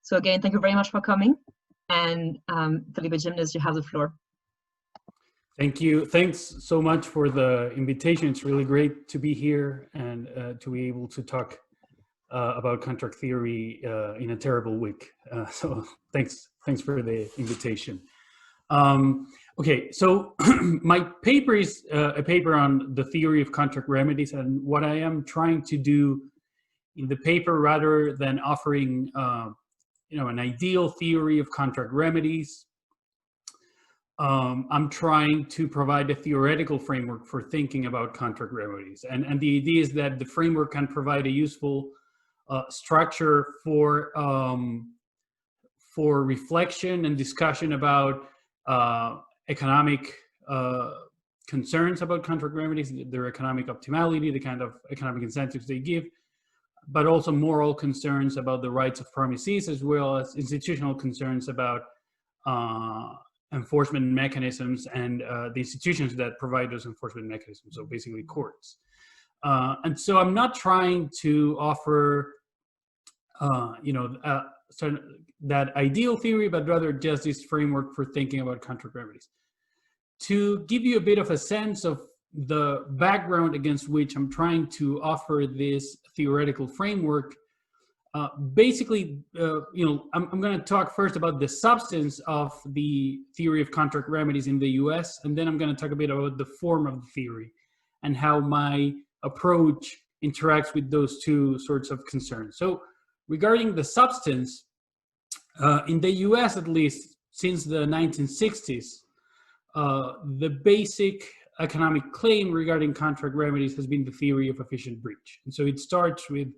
So again, thank you very much for coming. And Felipe, Jimenez, you have the floor. Thank you. Thanks so much for the invitation. It's really great to be here and to be able to talk about contract theory in a terrible week. So thanks for the invitation. Okay, so my paper is a paper on the theory of contract remedies, and what I am trying to do in the paper, rather than offering an ideal theory of contract remedies, I'm trying to provide a theoretical framework for thinking about contract remedies, and the idea is that the framework can provide a useful structure for reflection and discussion about economic concerns about contract remedies, their economic optimality, the kind of economic incentives they give, but also moral concerns about the rights of promisees, as well as institutional concerns about enforcement mechanisms and the institutions that provide those enforcement mechanisms, so basically courts. And so I'm not trying to offer that ideal theory, but rather just this framework for thinking about contract remedies. To give you a bit of a sense of the background against which I'm trying to offer this theoretical framework, basically, I'm going to talk first about the substance of the theory of contract remedies in the US, and then I'm going to talk a bit about the form of the theory and how my approach interacts with those two sorts of concerns. So regarding the substance, in the US, at least since the 1960s, the basic economic claim regarding contract remedies has been the theory of efficient breach. And so it starts with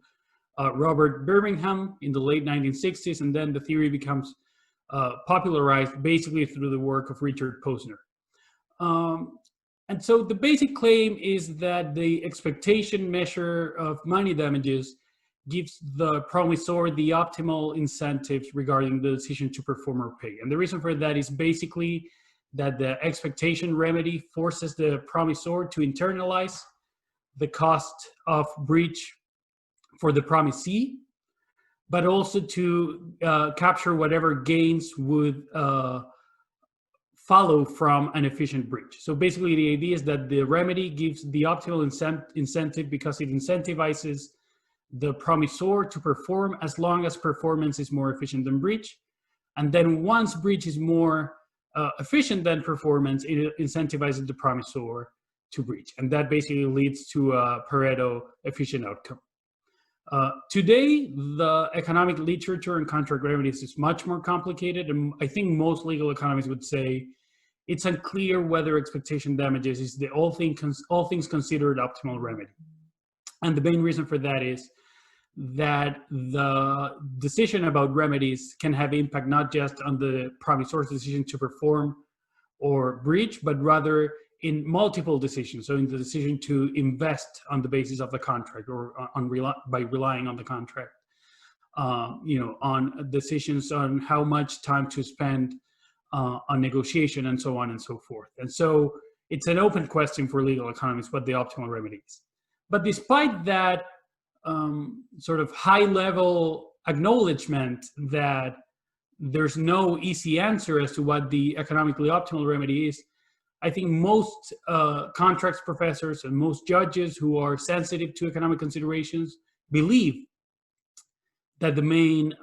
Robert Birmingham in the late 1960s, and then the theory becomes popularized basically through the work of Richard Posner. And so the basic claim is that the expectation measure of money damages gives the promisor the optimal incentives regarding the decision to perform or pay. And the reason for that is basically that the expectation remedy forces the promisor to internalize the cost of breach for the promisee, but also to capture whatever gains would follow from an efficient breach. So basically the idea is that the remedy gives the optimal incentive because it incentivizes the promisor to perform as long as performance is more efficient than breach. And then once breach is more efficient than performance, it incentivizes the promisor to breach. And that basically leads to a Pareto efficient outcome. Today, the economic literature on contract remedies is much more complicated. And I think most legal economists would say it's unclear whether expectation damages is the all things considered optimal remedy. And the main reason for that is that the decision about remedies can have impact not just on the promisor's decision to perform or breach, but rather in multiple decisions. So in the decision to invest on the basis of the contract or by relying on the contract, on decisions on how much time to spend on negotiation and so on and so forth. And so it's an open question for legal economists what the optimal remedy is. But despite that sort of high-level acknowledgement that there's no easy answer as to what the economically optimal remedy is, I think most contracts professors and most judges who are sensitive to economic considerations believe that the main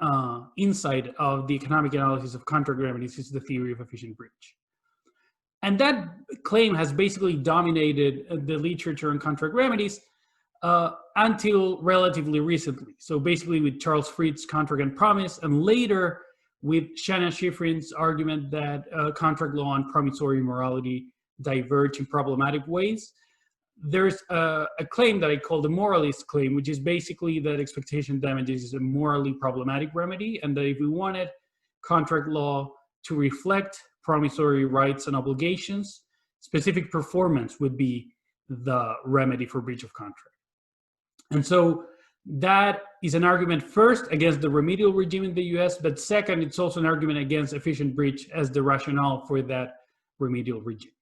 insight of the economic analysis of contract remedies is the theory of efficient breach. And that claim has basically dominated the literature on contract remedies until relatively recently. So basically with Charles Fried's Contract and Promise, and later with Shanna Schifrin's argument that contract law and promissory morality diverge in problematic ways. There's a claim that I call the moralist claim, which is basically that expectation damages is a morally problematic remedy, and that if we wanted contract law to reflect promissory rights and obligations, specific performance would be the remedy for breach of contract. And so that is an argument first against the remedial regime in the US, but second, it's also an argument against efficient breach as the rationale for that remedial regime.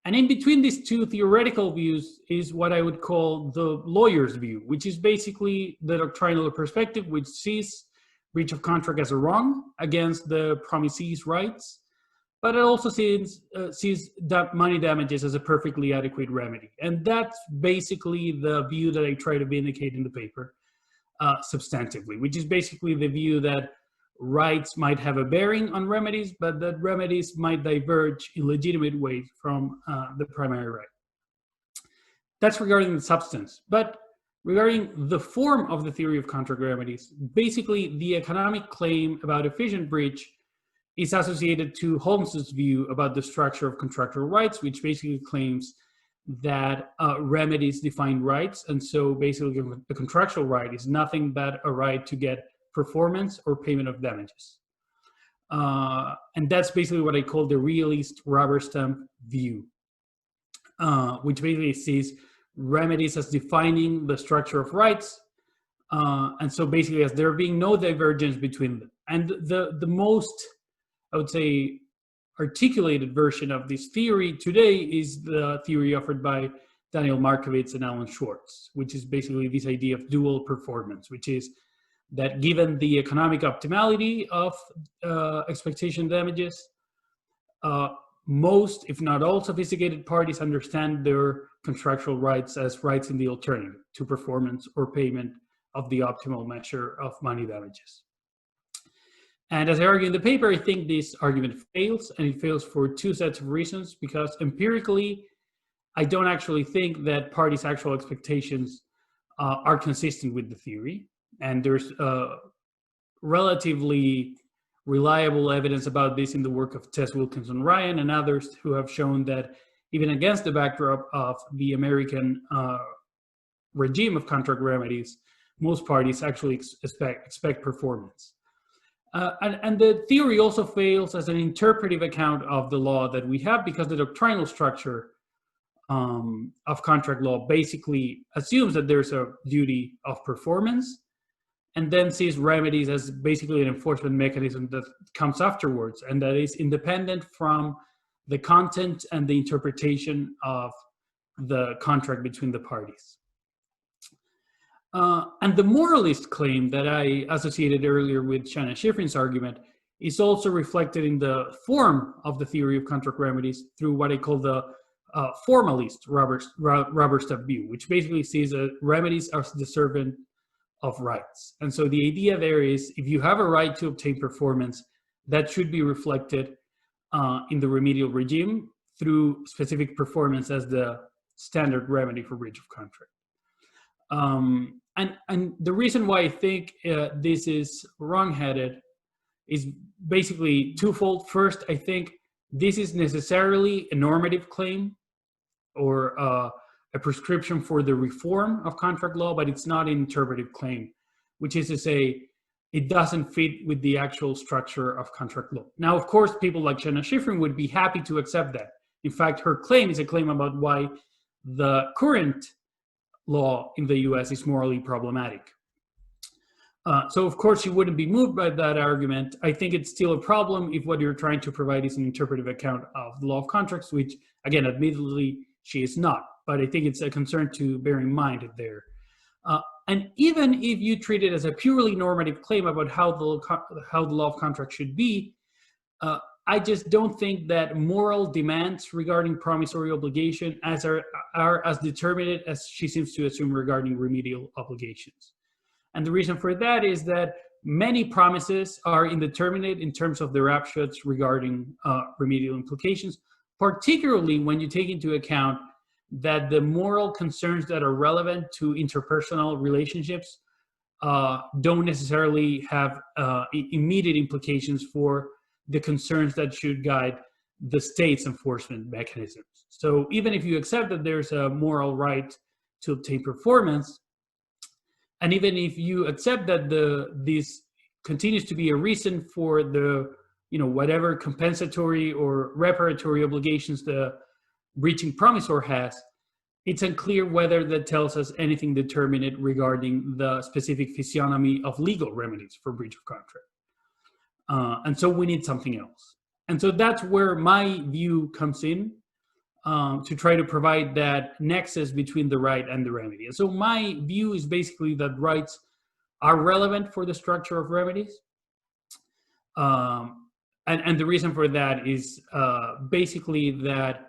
And in between these two theoretical views is what I would call the lawyer's view, which is basically the doctrinal perspective, which sees breach of contract as a wrong against the promisee's rights, but it also sees that money damages as a perfectly adequate remedy. And that's basically the view that I try to vindicate in the paper substantively, which is basically the view that rights might have a bearing on remedies, but that remedies might diverge in legitimate ways from the primary right. That's regarding the substance. But regarding the form of the theory of contract remedies, basically the economic claim about efficient breach is associated to Holmes's view about the structure of contractual rights, which basically claims that remedies define rights. And so basically the contractual right is nothing but a right to get performance or payment of damages. And that's basically what I call the realist rubber stamp view, which basically sees remedies as defining the structure of rights. And so basically as there being no divergence between them. And the most, I would say, articulated version of this theory today is the theory offered by Daniel Markovits and Alan Schwartz, which is basically this idea of dual performance, which is that given the economic optimality of expectation damages, most, if not all, sophisticated parties understand their contractual rights as rights in the alternative to performance or payment of the optimal measure of money damages. And as I argue in the paper, I think this argument fails, and it fails for two sets of reasons, because empirically, I don't actually think that parties' actual expectations are consistent with the theory. And there's relatively reliable evidence about this in the work of Tess Wilkinson Ryan and others who have shown that even against the backdrop of the American regime of contract remedies, most parties actually expect performance. And the theory also fails as an interpretive account of the law that we have, because the doctrinal structure of contract law basically assumes that there's a duty of performance, and then sees remedies as basically an enforcement mechanism that comes afterwards, and that is independent from the content and the interpretation of the contract between the parties. And the moralist claim that I associated earlier with Shannon Schifrin's argument is also reflected in the form of the theory of contract remedies through what I call the formalist rubber stamp view, which basically sees remedies as the servant of rights. And so the idea there is, if you have a right to obtain performance, that should be reflected in the remedial regime through specific performance as the standard remedy for breach of contract. And the reason why I think this is wrong-headed is basically twofold. First, I think this is necessarily a normative claim or a prescription for the reform of contract law, but it's not an interpretive claim, which is to say it doesn't fit with the actual structure of contract law. Now, of course, people like Shannon Schifrin would be happy to accept that. In fact, her claim is a claim about why the current law in the US is morally problematic. So of course, she wouldn't be moved by that argument. I think it's still a problem if what you're trying to provide is an interpretive account of the law of contracts, which again, admittedly, she is not. But I think it's a concern to bear in mind there. And even if you treat it as a purely normative claim about how the law of contract should be, I just don't think that moral demands regarding promissory obligation are as determinate as she seems to assume regarding remedial obligations. And the reason for that is that many promises are indeterminate in terms of their upshots regarding remedial implications, particularly when you take into account that the moral concerns that are relevant to interpersonal relationships don't necessarily have immediate implications for the concerns that should guide the state's enforcement mechanisms. So even if you accept that there's a moral right to obtain performance, and even if you accept that this continues to be a reason for the, whatever compensatory or reparatory obligations the breaching promisor has, it's unclear whether that tells us anything determinate regarding the specific physiognomy of legal remedies for breach of contract. And so we need something else. And so that's where my view comes in, to try to provide that nexus between the right and the remedy. And so my view is basically that rights are relevant for the structure of remedies, and the reason for that is basically that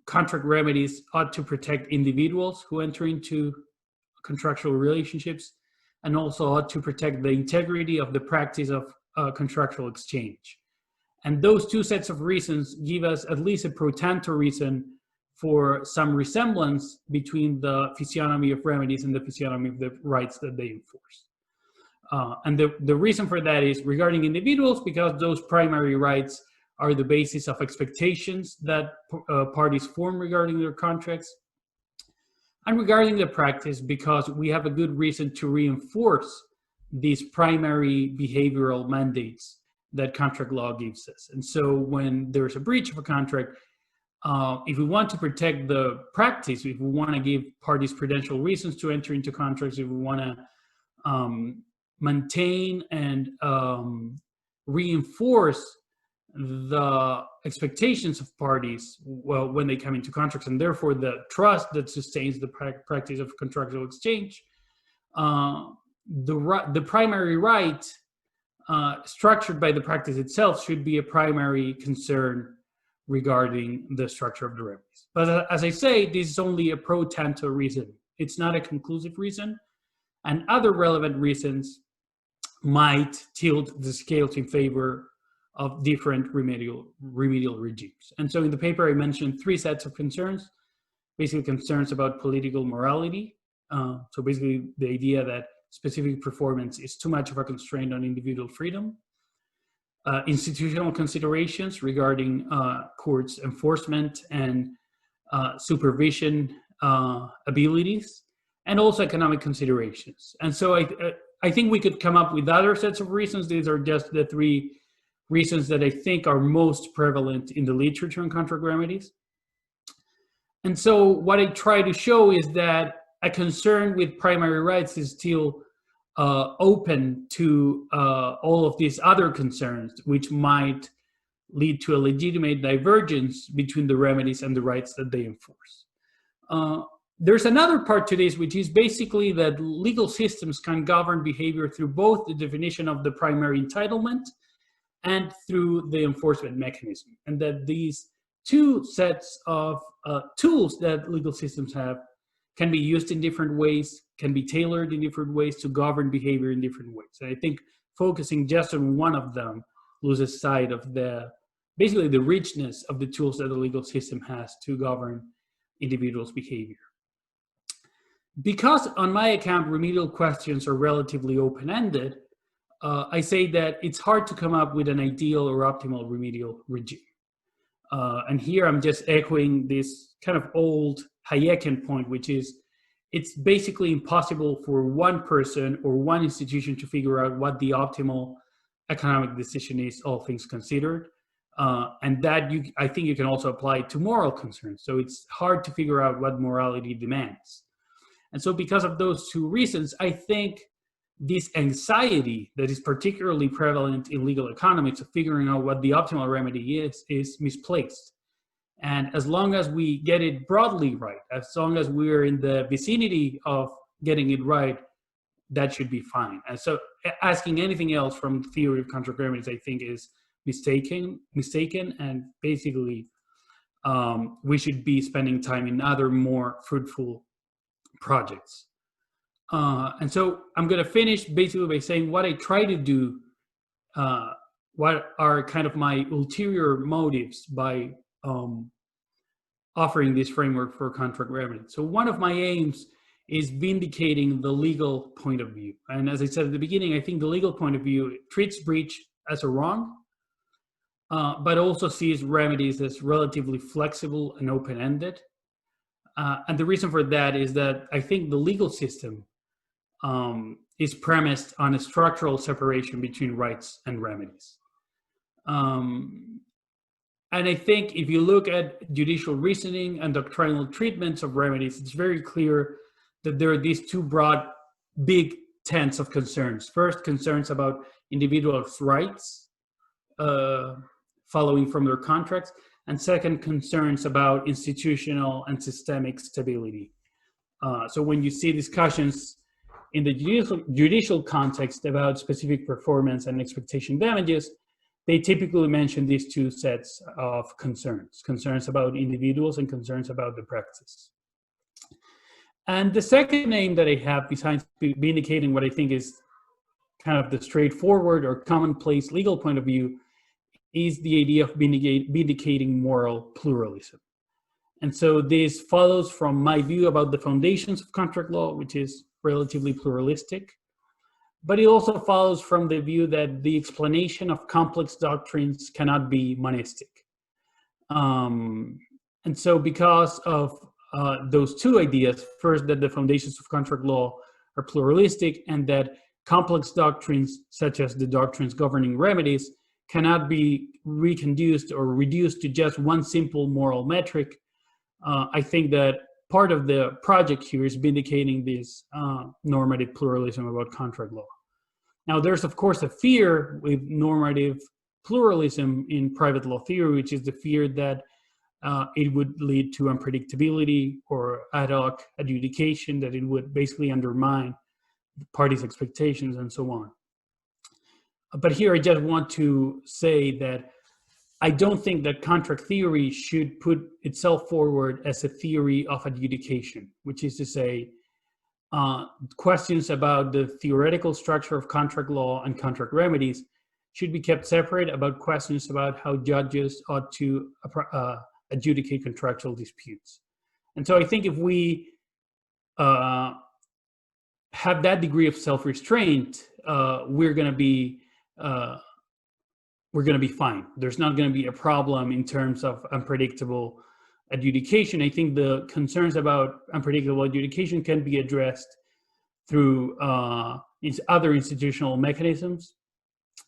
contract remedies ought to protect individuals who enter into contractual relationships, and also ought to protect the integrity of the practice of contractual exchange. And those two sets of reasons give us at least a pro tanto reason for some resemblance between the physiognomy of remedies and the physiognomy of the rights that they enforce. And the reason for that is regarding individuals, because those primary rights are the basis of expectations that parties form regarding their contracts. And regarding the practice, because we have a good reason to reinforce these primary behavioral mandates that contract law gives us. And so when there's a breach of a contract, if we want to protect the practice, if we want to give parties prudential reasons to enter into contracts, if we want to maintain and reinforce the expectations of parties when they come into contracts, and therefore the trust that sustains the practice of contractual exchange, the primary right structured by the practice itself should be a primary concern regarding the structure of the remedies. But as I say, this is only a pro tanto reason. It's not a conclusive reason, and other relevant reasons might tilt the scales in favor of different remedial regimes. And so in the paper, I mentioned three sets of concerns, basically concerns about political morality. So basically the idea that specific performance is too much of a constraint on individual freedom. Institutional considerations regarding courts' enforcement and supervision abilities, and also economic considerations. And so I think we could come up with other sets of reasons. These are just the three reasons that I think are most prevalent in the literature on contract remedies. And so what I try to show is that a concern with primary rights is still open to all of these other concerns, which might lead to a legitimate divergence between the remedies and the rights that they enforce. There's another part to this, which is basically that legal systems can govern behavior through both the definition of the primary entitlement and through the enforcement mechanism, and that these two sets of tools that legal systems have can be used in different ways, can be tailored in different ways to govern behavior in different ways. And I think focusing just on one of them loses sight of basically the richness of the tools that the legal system has to govern individuals' behavior. Because on my account, remedial questions are relatively open-ended, I say that it's hard to come up with an ideal or optimal remedial regime. And here I'm just echoing this kind of old Hayekian point, which is it's basically impossible for one person or one institution to figure out what the optimal economic decision is, all things considered. And that I think you can also apply to moral concerns. So it's hard to figure out what morality demands. And so because of those two reasons, I think this anxiety that is particularly prevalent in legal economics of figuring out what the optimal remedy is misplaced. And as long as we get it broadly right, as long as we're in the vicinity of getting it right, that should be fine. And so asking anything else from theory of contract remedies, I think, is mistaken, and basically we should be spending time in other more fruitful projects. And so I'm going to finish basically by saying what I try to do, what are kind of my ulterior motives by offering this framework for contract remedies. So one of my aims is vindicating the legal point of view. And as I said at the beginning, I think the legal point of view treats breach as a wrong, but also sees remedies as relatively flexible and open-ended. And the reason for that is that I think the legal system is premised on a structural separation between rights and remedies. And I think if you look at judicial reasoning and doctrinal treatments of remedies, it's very clear that there are these two broad, big tents of concerns. First, concerns about individuals' rights following from their contracts, and second, concerns about institutional and systemic stability. So when you see discussions in the judicial context about specific performance and expectation damages, they typically mention these two sets of concerns about individuals and concerns about the practice. And the second aim that I have, besides vindicating what I think is kind of the straightforward or commonplace legal point of view, is the idea of vindicating moral pluralism. And so this follows from my view about the foundations of contract law, which is relatively pluralistic. But it also follows from the view that the explanation of complex doctrines cannot be monistic. And so because of those two ideas, first, that the foundations of contract law are pluralistic, and that complex doctrines, such as the doctrines governing remedies, cannot be reconduced or reduced to just one simple moral metric, I think that part of the project here is vindicating this normative pluralism about contract law. Now, there's of course a fear with normative pluralism in private law theory, which is the fear that it would lead to unpredictability or ad hoc adjudication, that it would basically undermine the parties' expectations and so on. But here I just want to say that I don't think that contract theory should put itself forward as a theory of adjudication, which is to say, questions about the theoretical structure of contract law and contract remedies should be kept separate about questions about how judges ought to adjudicate contractual disputes. And so I think if we have that degree of self-restraint, we're going to be fine. There's not going to be a problem in terms of unpredictable adjudication. I think the concerns about unpredictable adjudication can be addressed through other institutional mechanisms,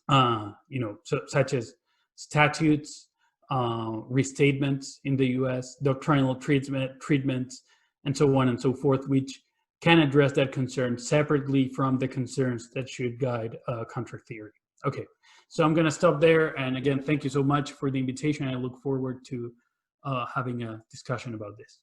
such as statutes, restatements in the U.S., doctrinal treatments, and so on and so forth, which can address that concern separately from the concerns that should guide contract theory. Okay, so I'm going to stop there. And again, thank you so much for the invitation. I look forward to having a discussion about this.